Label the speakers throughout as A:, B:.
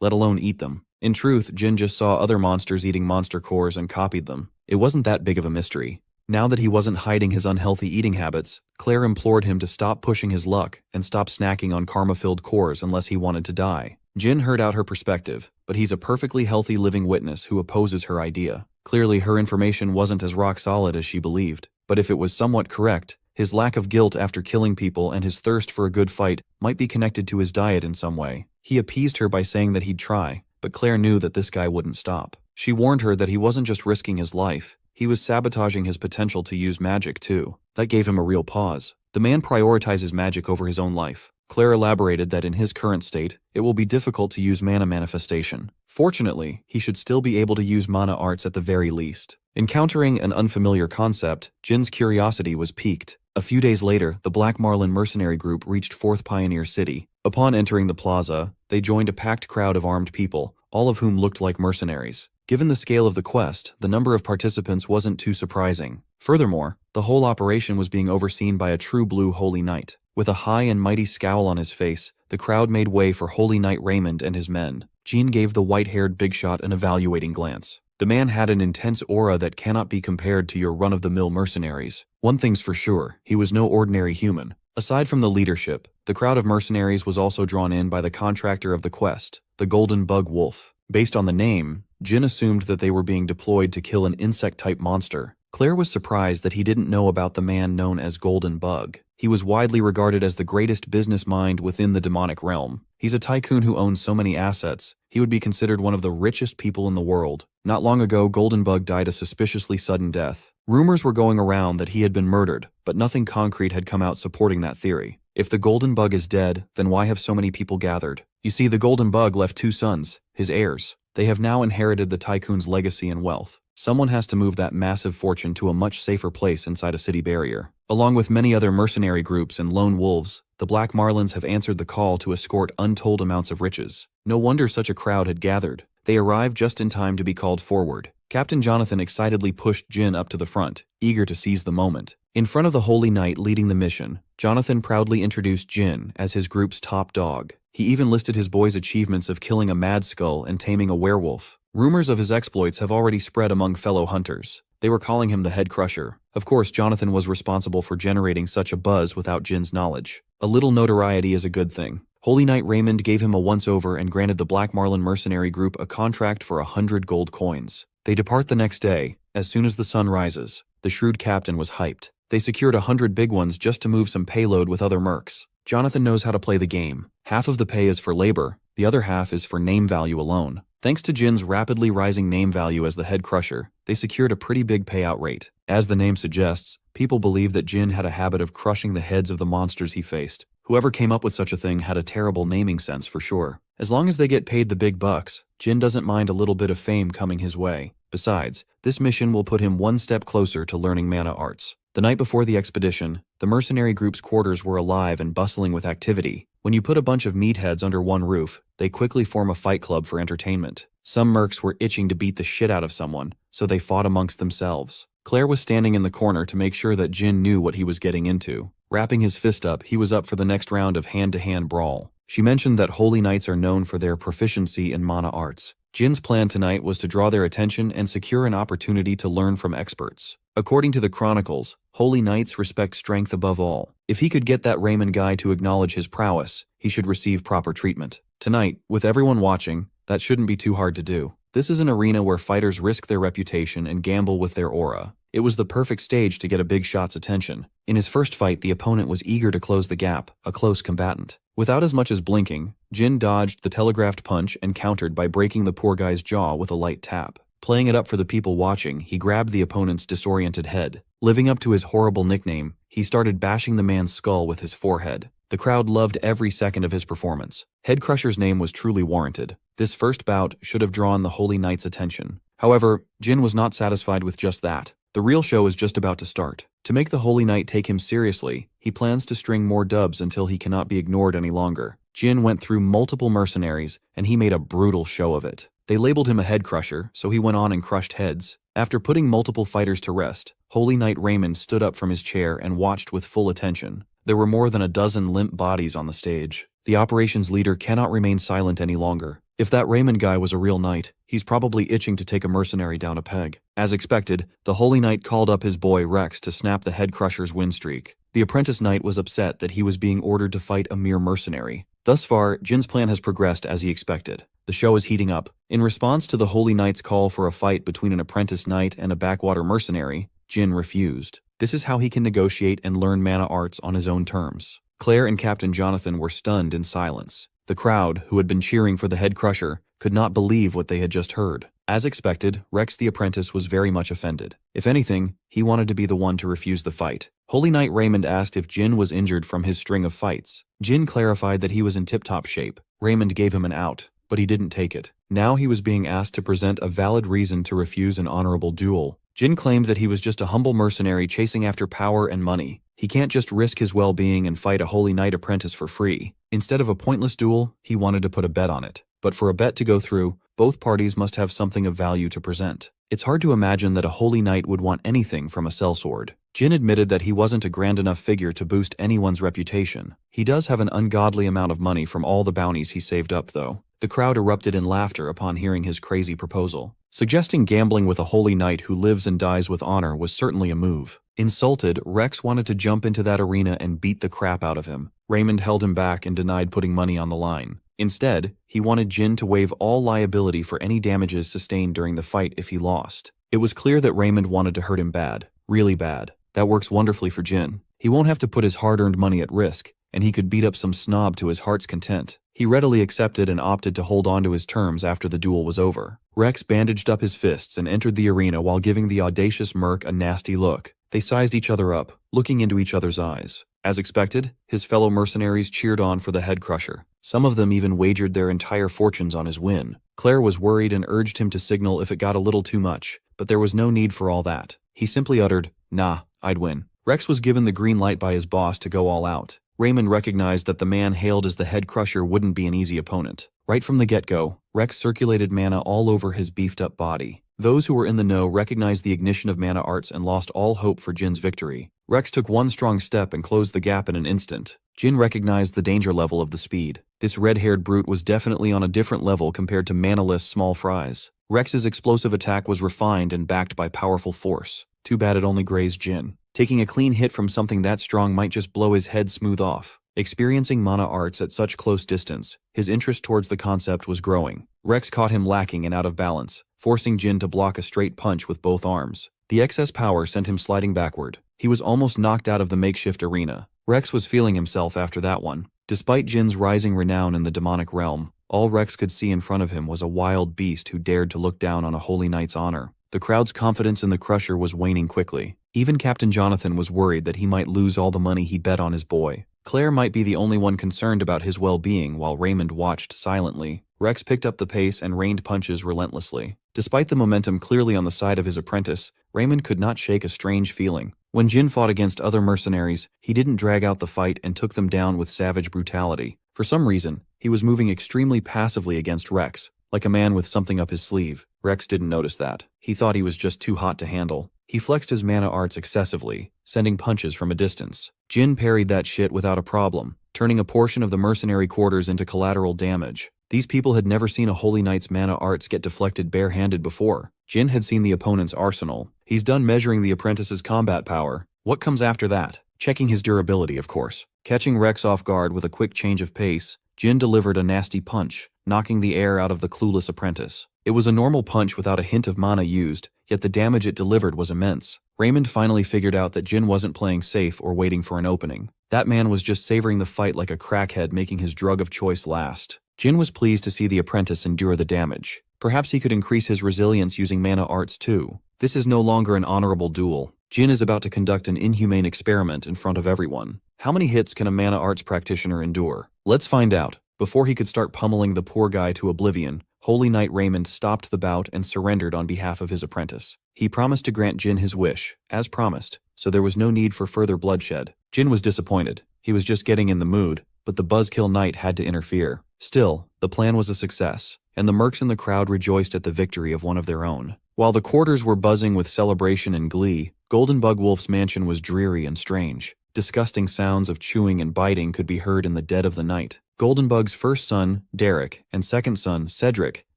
A: let alone eat them. In truth, Jin just saw other monsters eating monster cores and copied them. It wasn't that big of a mystery. Now that he wasn't hiding his unhealthy eating habits, Claire implored him to stop pushing his luck and stop snacking on karma-filled cores unless he wanted to die. Jin heard out her perspective, but he's a perfectly healthy living witness who opposes her idea. Clearly, her information wasn't as rock-solid as she believed, but if it was somewhat correct, his lack of guilt after killing people and his thirst for a good fight might be connected to his diet in some way. He appeased her by saying that he'd try, but Claire knew that this guy wouldn't stop. She warned her that he wasn't just risking his life, he was sabotaging his potential to use magic too. That gave him a real pause. The man prioritizes magic over his own life. Claire elaborated that in his current state, it will be difficult to use mana manifestation. Fortunately, he should still be able to use mana arts at the very least. Encountering an unfamiliar concept, Jin's curiosity was piqued. A few days later, the Black Marlin mercenary group reached 4th Pioneer City. Upon entering the plaza, they joined a packed crowd of armed people, all of whom looked like mercenaries. Given the scale of the quest, the number of participants wasn't too surprising. Furthermore, the whole operation was being overseen by a true blue Holy Knight. With a high and mighty scowl on his face, the crowd made way for Holy Knight Raymond and his men. Jin gave the white-haired big shot an evaluating glance. The man had an intense aura that cannot be compared to your run-of-the-mill mercenaries. One thing's for sure, he was no ordinary human. Aside from the leadership, the crowd of mercenaries was also drawn in by the contractor of the quest, the Golden Bug Wolf. Based on the name, Jin assumed that they were being deployed to kill an insect-type monster. Claire was surprised that he didn't know about the man known as Golden Bug. He was widely regarded as the greatest business mind within the demonic realm. He's a tycoon who owns so many assets, he would be considered one of the richest people in the world. Not long ago, Golden Bug died a suspiciously sudden death. Rumors were going around that he had been murdered, but nothing concrete had come out supporting that theory. If the Golden Bug is dead, then why have so many people gathered? You see, the Golden Bug left 2 sons, his heirs. They have now inherited the tycoon's legacy and wealth. Someone has to move that massive fortune to a much safer place inside a city barrier. Along with many other mercenary groups and lone wolves, the Black Marlins have answered the call to escort untold amounts of riches. No wonder such a crowd had gathered. They arrived just in time to be called forward. Captain Jonathan excitedly pushed Jin up to the front, eager to seize the moment. In front of the Holy Knight leading the mission, Jonathan proudly introduced Jin as his group's top dog. He even listed his boy's achievements of killing a mad skull and taming a werewolf. Rumors of his exploits have already spread among fellow hunters. They were calling him the Head Crusher. Of course, Jonathan was responsible for generating such a buzz without Jin's knowledge. A little notoriety is a good thing. Holy Knight Raymond gave him a once-over and granted the Black Marlin mercenary group a contract for 100 gold coins. They depart the next day. As soon as the sun rises, the shrewd captain was hyped. They secured 100 big ones just to move some payload with other mercs. Jonathan knows how to play the game. Half of the pay is for labor, the other half is for name value alone. Thanks to Jin's rapidly rising name value as the Head Crusher, they secured a pretty big payout rate. As the name suggests, people believe that Jin had a habit of crushing the heads of the monsters he faced. Whoever came up with such a thing had a terrible naming sense for sure. As long as they get paid the big bucks, Jin doesn't mind a little bit of fame coming his way. Besides, this mission will put him one step closer to learning mana arts. The night before the expedition, the mercenary group's quarters were alive and bustling with activity. When you put a bunch of meatheads under one roof, they quickly form a fight club for entertainment. Some mercs were itching to beat the shit out of someone, so they fought amongst themselves. Claire was standing in the corner to make sure that Jin knew what he was getting into. Wrapping his fist up, he was up for the next round of hand-to-hand brawl. She mentioned that Holy Knights are known for their proficiency in mana arts. Jin's plan tonight was to draw their attention and secure an opportunity to learn from experts. According to the chronicles, Holy Knights respect strength above all. If he could get that Raymond guy to acknowledge his prowess, he should receive proper treatment. Tonight, with everyone watching, that shouldn't be too hard to do. This is an arena where fighters risk their reputation and gamble with their aura. It was the perfect stage to get a big shot's attention. In his first fight, the opponent was eager to close the gap, a close combatant. Without as much as blinking, Jin dodged the telegraphed punch and countered by breaking the poor guy's jaw with a light tap. Playing it up for the people watching, he grabbed the opponent's disoriented head. Living up to his horrible nickname, he started bashing the man's skull with his forehead. The crowd loved every second of his performance. Head Crusher's name was truly warranted. This first bout should have drawn the Holy Knight's attention. However, Jin was not satisfied with just that. The real show is just about to start. To make the Holy Knight take him seriously, he plans to string more dubs until he cannot be ignored any longer. Jin went through multiple mercenaries, and he made a brutal show of it. They labeled him a head crusher, so he went on and crushed heads. After putting multiple fighters to rest, Holy Knight Raymond stood up from his chair and watched with full attention. There were more than a dozen limp bodies on the stage. The operations leader cannot remain silent any longer. If that Raymond guy was a real knight, he's probably itching to take a mercenary down a peg. As expected, the Holy Knight called up his boy Rex to snap the head crusher's win streak. The apprentice knight was upset that he was being ordered to fight a mere mercenary. Thus far, Jin's plan has progressed as he expected. The show is heating up. In response to the Holy Knight's call for a fight between an apprentice knight and a backwater mercenary, Jin refused. This is how he can negotiate and learn mana arts on his own terms. Claire and Captain Jonathan were stunned in silence. The crowd, who had been cheering for the head crusher, could not believe what they had just heard. As expected, Rex the apprentice was very much offended. If anything, he wanted to be the one to refuse the fight. Holy Knight Raymond asked if Jin was injured from his string of fights. Jin clarified that he was in tip-top shape. Raymond gave him an out, but he didn't take it. Now he was being asked to present a valid reason to refuse an honorable duel. Jin claimed that he was just a humble mercenary chasing after power and money. He can't just risk his well-being and fight a Holy Knight apprentice for free. Instead of a pointless duel, he wanted to put a bet on it. But for a bet to go through, both parties must have something of value to present. It's hard to imagine that a Holy Knight would want anything from a sellsword. Jin admitted that he wasn't a grand enough figure to boost anyone's reputation. He does have an ungodly amount of money from all the bounties he saved up, though. The crowd erupted in laughter upon hearing his crazy proposal. Suggesting gambling with a Holy Knight who lives and dies with honor was certainly a move. Insulted, Rex wanted to jump into that arena and beat the crap out of him. Raymond held him back and denied putting money on the line. Instead, he wanted Jin to waive all liability for any damages sustained during the fight if he lost. It was clear that Raymond wanted to hurt him bad, really bad. That works wonderfully for Jin. He won't have to put his hard-earned money at risk, and he could beat up some snob to his heart's content. He readily accepted and opted to hold on to his terms after the duel was over. Rex bandaged up his fists and entered the arena while giving the audacious merc a nasty look. They sized each other up, looking into each other's eyes. As expected, his fellow mercenaries cheered on for the head crusher. Some of them even wagered their entire fortunes on his win. Claire was worried and urged him to signal if it got a little too much, but there was no need for all that. He simply uttered, "Nah, I'd win." Rex was given the green light by his boss to go all out. Raymond recognized that the man hailed as the head crusher wouldn't be an easy opponent. Right from the get-go, Rex circulated mana all over his beefed-up body. Those who were in the know recognized the ignition of mana arts and lost all hope for Jin's victory. Rex took one strong step and closed the gap in an instant. Jin recognized the danger level of the speed. This red-haired brute was definitely on a different level compared to manaless small fries. Rex's explosive attack was refined and backed by powerful force. Too bad it only grazed Jin. Taking a clean hit from something that strong might just blow his head smooth off. Experiencing mana arts at such close distance, his interest towards the concept was growing. Rex caught him lacking and out of balance, forcing Jin to block a straight punch with both arms. The excess power sent him sliding backward. He was almost knocked out of the makeshift arena. Rex was feeling himself after that one. Despite Jin's rising renown in the demonic realm, all Rex could see in front of him was a wild beast who dared to look down on a Holy Knight's honor. The crowd's confidence in the Crusher was waning quickly. Even Captain Jonathan was worried that he might lose all the money he bet on his boy. Claire might be the only one concerned about his well-being while Raymond watched silently. Rex picked up the pace and rained punches relentlessly. Despite the momentum clearly on the side of his apprentice, Raymond could not shake a strange feeling. When Jin fought against other mercenaries, he didn't drag out the fight and took them down with savage brutality. For some reason, he was moving extremely passively against Rex, like a man with something up his sleeve. Rex didn't notice that. He thought he was just too hot to handle. He flexed his mana arts excessively, sending punches from a distance. Jin parried that shit without a problem, turning a portion of the mercenary quarters into collateral damage. These people had never seen a Holy Knight's mana arts get deflected bare-handed before. Jin had seen the opponent's arsenal. He's done measuring the apprentice's combat power. What comes after that? Checking his durability, of course. Catching Rex off guard with a quick change of pace, Jin delivered a nasty punch, knocking the air out of the clueless apprentice. It was a normal punch without a hint of mana used, yet the damage it delivered was immense. Raymond finally figured out that Jin wasn't playing safe or waiting for an opening. That man was just savoring the fight like a crackhead making his drug of choice last. Jin was pleased to see the apprentice endure the damage. Perhaps he could increase his resilience using mana arts too. This is no longer an honorable duel. Jin is about to conduct an inhumane experiment in front of everyone. How many hits can a mana arts practitioner endure? Let's find out. Before he could start pummeling the poor guy to oblivion, Holy Knight Raymond stopped the bout and surrendered on behalf of his apprentice. He promised to grant Jin his wish, as promised, so there was no need for further bloodshed. Jin was disappointed. He was just getting in the mood, but the Buzzkill Knight had to interfere. Still, the plan was a success, and the mercs in the crowd rejoiced at the victory of one of their own. While the quarters were buzzing with celebration and glee, Golden Bug Wolf's mansion was dreary and strange. Disgusting sounds of chewing and biting could be heard in the dead of the night. Goldenbug's first son, Derek, and second son, Cedric,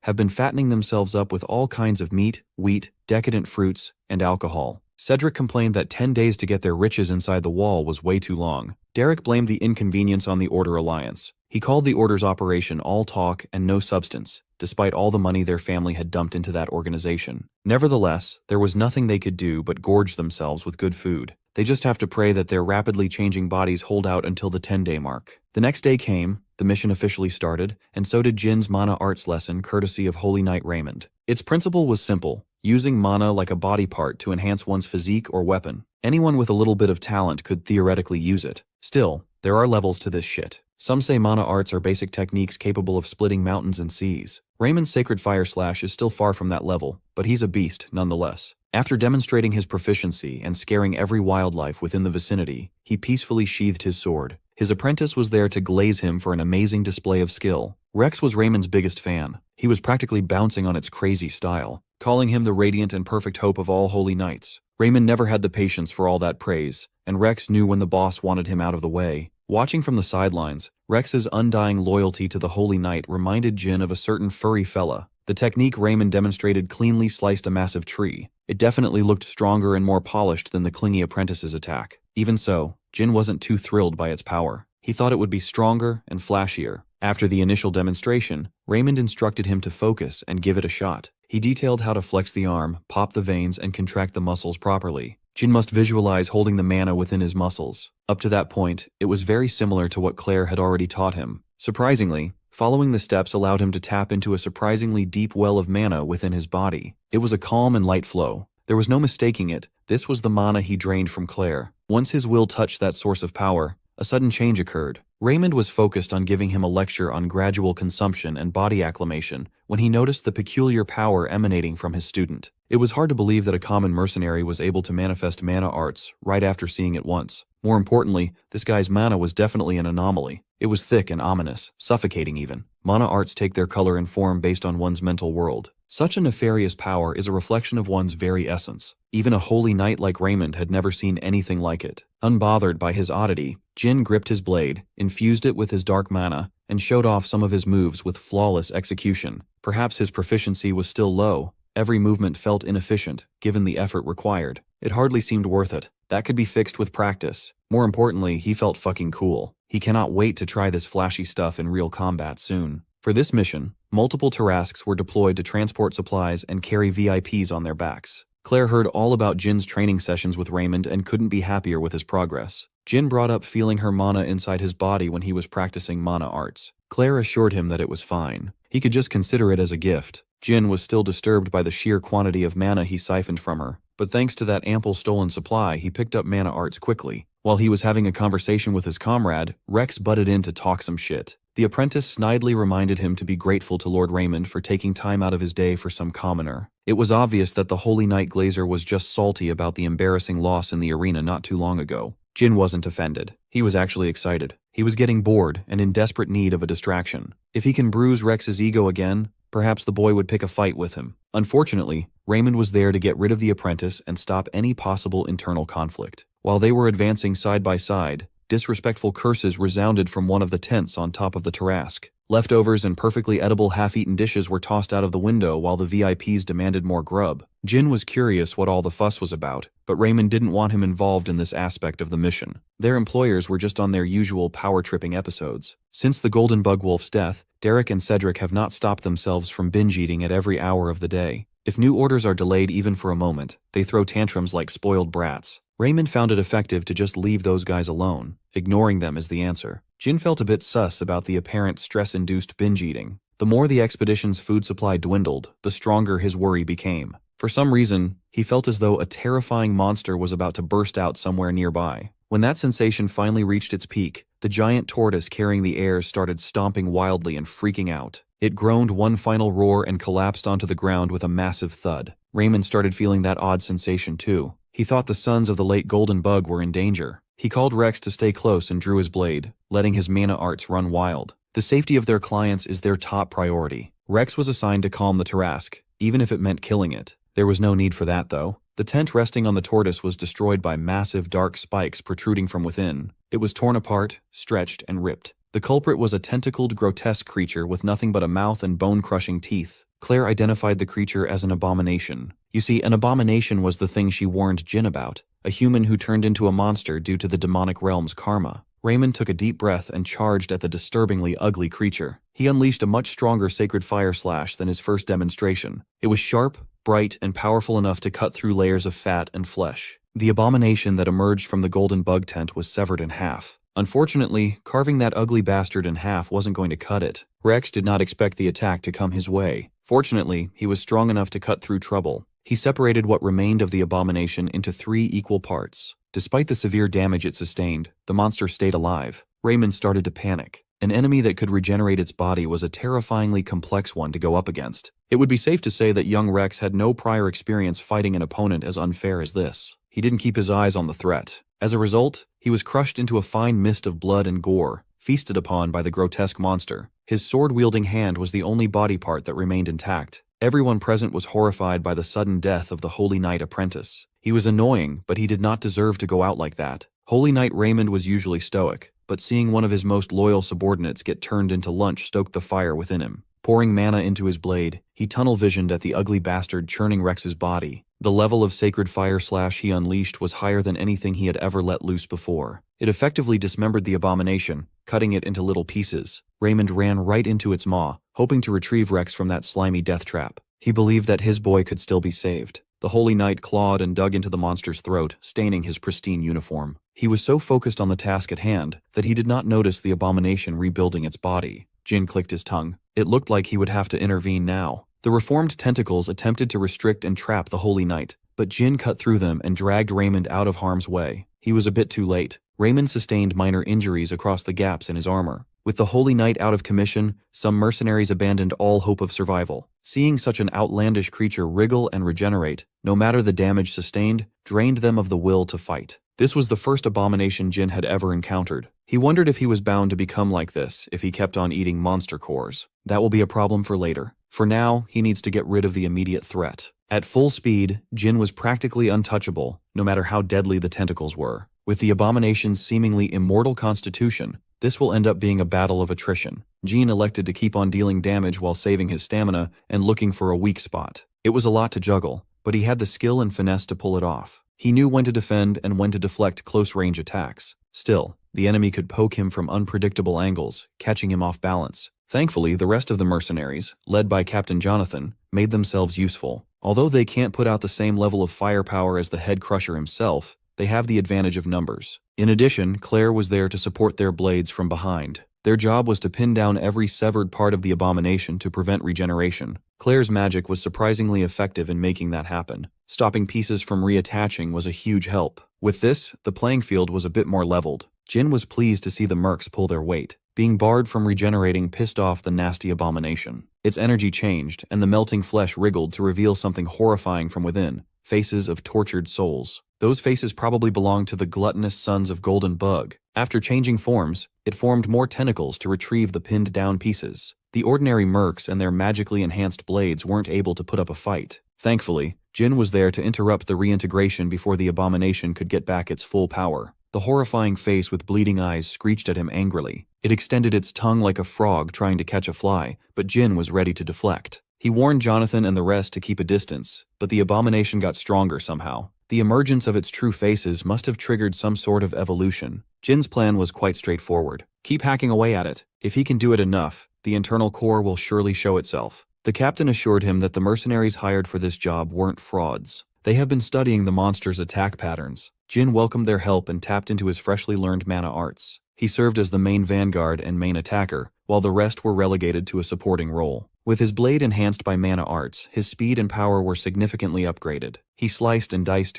A: have been fattening themselves up with all kinds of meat, wheat, decadent fruits, and alcohol. Cedric complained that 10 days to get their riches inside the wall was way too long. Derek blamed the inconvenience on the Order Alliance. He called the Order's operation all talk and no substance, despite all the money their family had dumped into that organization. Nevertheless, there was nothing they could do but gorge themselves with good food. They just have to pray that their rapidly changing bodies hold out until the 10-day mark. The next day came, the mission officially started, and so did Jin's mana arts lesson courtesy of Holy Knight Raymond. Its principle was simple: using mana like a body part to enhance one's physique or weapon. Anyone with a little bit of talent could theoretically use it. Still, there are levels to this shit. Some say mana arts are basic techniques capable of splitting mountains and seas. Raymond's Sacred Fire Slash is still far from that level, but he's a beast nonetheless. After demonstrating his proficiency and scaring every wildlife within the vicinity, he peacefully sheathed his sword. His apprentice was there to glaze him for an amazing display of skill. Rex was Raymond's biggest fan. He was practically bouncing on its crazy style, calling him the radiant and perfect hope of all holy knights. Raymond never had the patience for all that praise, and Rex knew when the boss wanted him out of the way. Watching from the sidelines, Rex's undying loyalty to the Holy Knight reminded Jin of a certain furry fella. The technique Raymond demonstrated cleanly sliced a massive tree. It definitely looked stronger and more polished than the clingy apprentice's attack. Even so, Jin wasn't too thrilled by its power. He thought it would be stronger and flashier. After the initial demonstration, Raymond instructed him to focus and give it a shot. He detailed how to flex the arm, pop the veins, and contract the muscles properly. Jin must visualize holding the mana within his muscles. Up to that point, it was very similar to what Claire had already taught him. Surprisingly, following the steps allowed him to tap into a surprisingly deep well of mana within his body. It was a calm and light flow. There was no mistaking it. This was the mana he drained from Claire. Once his will touched that source of power, a sudden change occurred. Raymond was focused on giving him a lecture on gradual consumption and body acclimation when he noticed the peculiar power emanating from his student. It was hard to believe that a common mercenary was able to manifest mana arts right after seeing it once. More importantly, this guy's mana was definitely an anomaly. It was thick and ominous, suffocating even. Mana arts take their color and form based on one's mental world. Such a nefarious power is a reflection of one's very essence. Even a holy knight like Raymond had never seen anything like it. Unbothered by his oddity, Jin gripped his blade, infused it with his dark mana, and showed off some of his moves with flawless execution. Perhaps his proficiency was still low. Every movement felt inefficient, given the effort required. It hardly seemed worth it. That could be fixed with practice. More importantly, he felt fucking cool. He cannot wait to try this flashy stuff in real combat soon. For this mission, multiple Tarasques were deployed to transport supplies and carry VIPs on their backs. Claire heard all about Jin's training sessions with Raymond and couldn't be happier with his progress. Jin brought up feeling her mana inside his body when he was practicing mana arts. Claire assured him that it was fine. He could just consider it as a gift. Jin was still disturbed by the sheer quantity of mana he siphoned from her, but thanks to that ample stolen supply, he picked up mana arts quickly. While he was having a conversation with his comrade, Rex butted in to talk some shit. The apprentice snidely reminded him to be grateful to Lord Raymond for taking time out of his day for some commoner. It was obvious that the Holy Knight Glazer was just salty about the embarrassing loss in the arena not too long ago. Jin wasn't offended. He was actually excited. He was getting bored and in desperate need of a distraction. If he can bruise Rex's ego again, perhaps the boy would pick a fight with him. Unfortunately, Raymond was there to get rid of the apprentice and stop any possible internal conflict. While they were advancing side by side, disrespectful curses resounded from one of the tents on top of the Tarasque. Leftovers and perfectly edible half-eaten dishes were tossed out of the window while the VIPs demanded more grub. Jin was curious what all the fuss was about, but Raymond didn't want him involved in this aspect of the mission. Their employers were just on their usual power-tripping episodes. Since the Golden Bug Wolf's death, Derek and Cedric have not stopped themselves from binge-eating at every hour of the day. If new orders are delayed even for a moment, they throw tantrums like spoiled brats. Raymond found it effective to just leave those guys alone. Ignoring them is the answer. Jin felt a bit sus about the apparent stress-induced binge-eating. The more the expedition's food supply dwindled, the stronger his worry became. For some reason, he felt as though a terrifying monster was about to burst out somewhere nearby. When that sensation finally reached its peak, the giant tortoise carrying the airs started stomping wildly and freaking out. It groaned one final roar and collapsed onto the ground with a massive thud. Raymond started feeling that odd sensation too. He thought the sons of the late Golden Bug were in danger. He called Rex to stay close and drew his blade, letting his mana arts run wild. The safety of their clients is their top priority. Rex was assigned to calm the Tarasque, even if it meant killing it. There was no need for that though. The tent resting on the tortoise was destroyed by massive dark spikes protruding from within. It was torn apart, stretched, and ripped. The culprit was a tentacled, grotesque creature with nothing but a mouth and bone-crushing teeth. Claire identified the creature as an abomination. You see, an abomination was the thing she warned Jin about, a human who turned into a monster due to the demonic realm's karma. Raymond took a deep breath and charged at the disturbingly ugly creature. He unleashed a much stronger sacred fire slash than his first demonstration. It was sharp, bright, and powerful enough to cut through layers of fat and flesh. The abomination that emerged from the golden bug tent was severed in half. Unfortunately, carving that ugly bastard in half wasn't going to cut it. Rex did not expect the attack to come his way. Fortunately, he was strong enough to cut through trouble. He separated what remained of the abomination into 3 equal parts. Despite the severe damage it sustained, the monster stayed alive. Raymond started to panic. An enemy that could regenerate its body was a terrifyingly complex one to go up against. It would be safe to say that young Rex had no prior experience fighting an opponent as unfair as this. He didn't keep his eyes on the threat. As a result, he was crushed into a fine mist of blood and gore, feasted upon by the grotesque monster. His sword-wielding hand was the only body part that remained intact. Everyone present was horrified by the sudden death of the Holy Knight apprentice. He was annoying, but he did not deserve to go out like that. Holy Knight Raymond was usually stoic, but seeing one of his most loyal subordinates get turned into lunch stoked the fire within him. Pouring mana into his blade, he tunnel-visioned at the ugly bastard churning Rex's body. The level of sacred fire slash he unleashed was higher than anything he had ever let loose before. It effectively dismembered the abomination, cutting it into little pieces. Raymond ran right into its maw, hoping to retrieve Rex from that slimy death trap. He believed that his boy could still be saved. The Holy Knight clawed and dug into the monster's throat, staining his pristine uniform. He was so focused on the task at hand that he did not notice the abomination rebuilding its body. Jin clicked his tongue. It looked like he would have to intervene now. The reformed tentacles attempted to restrict and trap the Holy Knight, but Jin cut through them and dragged Raymond out of harm's way. He was a bit too late. Raymond sustained minor injuries across the gaps in his armor. With the Holy Knight out of commission, some mercenaries abandoned all hope of survival. Seeing such an outlandish creature wriggle and regenerate, no matter the damage sustained, drained them of the will to fight. This was the first abomination Jin had ever encountered. He wondered if he was bound to become like this if he kept on eating monster cores. That will be a problem for later. For now, he needs to get rid of the immediate threat. At full speed, Jin was practically untouchable, no matter how deadly the tentacles were. With the abomination's seemingly immortal constitution, this will end up being a battle of attrition. Jin elected to keep on dealing damage while saving his stamina and looking for a weak spot. It was a lot to juggle, but he had the skill and finesse to pull it off. He knew when to defend and when to deflect close-range attacks. Still, the enemy could poke him from unpredictable angles, catching him off balance. Thankfully, the rest of the mercenaries, led by Captain Jonathan, made themselves useful. Although they can't put out the same level of firepower as the head crusher himself, they have the advantage of numbers. In addition, Claire was there to support their blades from behind. Their job was to pin down every severed part of the abomination to prevent regeneration. Claire's magic was surprisingly effective in making that happen. Stopping pieces from reattaching was a huge help. With this, the playing field was a bit more leveled. Jin was pleased to see the mercs pull their weight. Being barred from regenerating pissed off the nasty abomination. Its energy changed, and the melting flesh wriggled to reveal something horrifying from within. Faces of tortured souls. Those faces probably belonged to the gluttonous sons of Golden Bug. After changing forms, it formed more tentacles to retrieve the pinned down pieces. The ordinary mercs and their magically enhanced blades weren't able to put up a fight. Thankfully, Jin was there to interrupt the reintegration before the abomination could get back its full power. The horrifying face with bleeding eyes screeched at him angrily. It extended its tongue like a frog trying to catch a fly, but Jin was ready to deflect. He warned Jonathan and the rest to keep a distance, but the abomination got stronger somehow. The emergence of its true faces must have triggered some sort of evolution. Jin's plan was quite straightforward. Keep hacking away at it. If he can do it enough, the internal core will surely show itself. The captain assured him that the mercenaries hired for this job weren't frauds. They have been studying the monster's attack patterns. Jin welcomed their help and tapped into his freshly learned mana arts. He served as the main vanguard and main attacker, while the rest were relegated to a supporting role. With his blade enhanced by mana arts, his speed and power were significantly upgraded. He sliced and diced to